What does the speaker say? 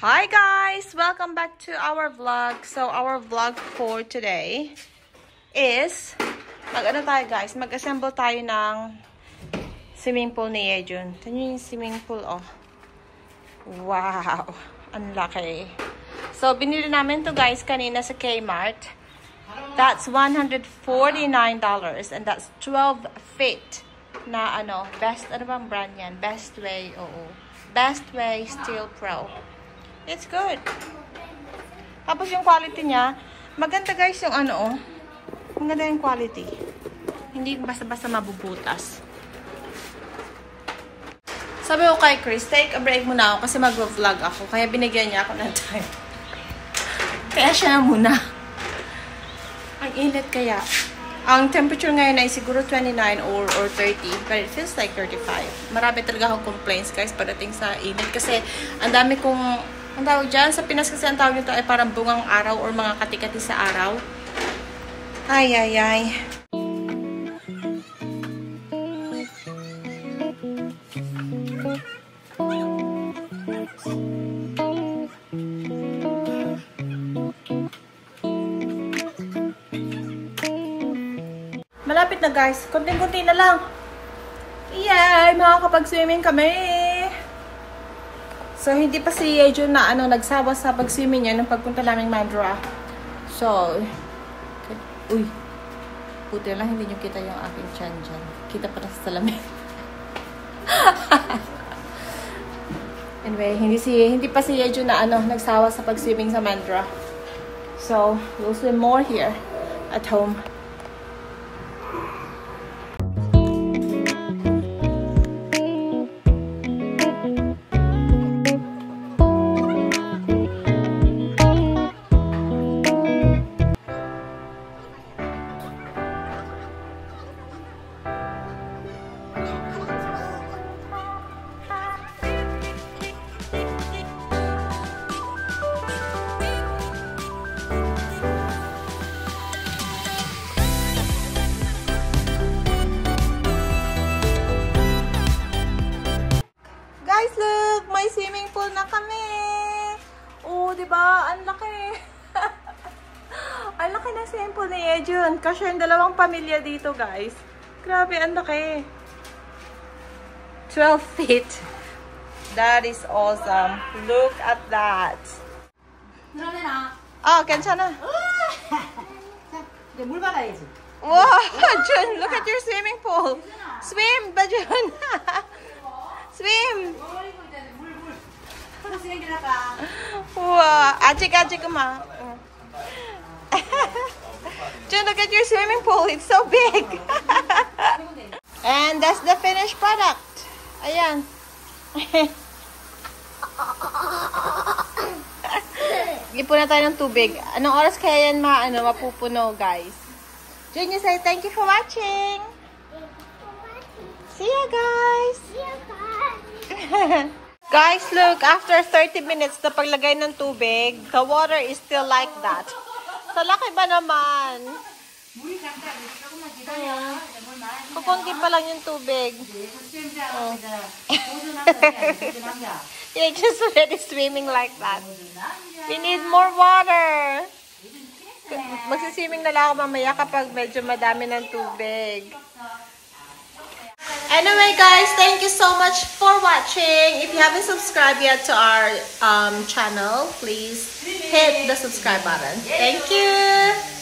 Hi guys! Welcome back to our vlog. So, our vlog for today is mag-assemble tayo ng swimming pool ni Yejun. Ito yung swimming pool, oh. Wow! Ang laki. So, binili namin to guys kanina sa Kmart. That's $149 and that's 12 feet na best, ano bang brand yan? Bestway, oo. Bestway Steel Pro. It's good. Tapos yung quality niya, maganda guys yung maganda yung quality. Hindi basta-basta mabubutas. Sabi ko kay Chris, take a break muna ako kasi mag-vlog ako. Kaya binigyan niya ako ng time. Kaya siya na muna. Ang init kaya. Ang temperature ngayon ay siguro 29 or 30. But it feels like 35. Marami talaga akong complaints guys pagdating sa init. Kasi ang dami kong ang tawag dyan, sa Pinas kasi ang tawag nito ay parang bungang araw or mga kati-kati sa araw. Ay, ay, ay. Malapit na guys. Konting-konti na lang. Yay! Makakapag-swimming kami! So, hindi pa si Yejun na nagsawa sa pag-swimming niya nung pagpunta naming Mandra. So, uy. Buti lang hindi nyo kita yung aking chan dyan. Kita pa na sa salamin. Anyway, hindi pa si Yejun na nagsawa sa pag-swimming sa Mandra. So, we'll swim more here at home. Guys, look! May swimming pool na kami! Oh, diba? Ang laki! Ang laki ng swimming pool ni Yejun. Kasi yung dalawang pamilya dito, guys. Grabe, ang laki. 12 feet. That is awesome. Look at that. Oh, 괜찮아. Wow, Jun, look at your swimming pool. Swim, Bajun. Swim! Wow! Ajik ma. Jun, look at your swimming pool. It's so big. And that's the finished product. Ayan. Ipon na tayo ng tubig. Anong oras kaya yan mapupuno, guys? Jun, you say thank you for watching. See ya, guys. See ya, guys. Guys, look, after 30 minutes na paglagay ng tubig, the water is still like that. Sa laki ba naman? Kukunti pa lang yung tubig. Oh. You're just already swimming like that. We need more water. Magsiswimming na lang ako mamaya kapag medyo madami ng tubig. Anyway guys, thank you so much for watching. If you haven't subscribed yet to our channel, please hit the subscribe button. Thank you.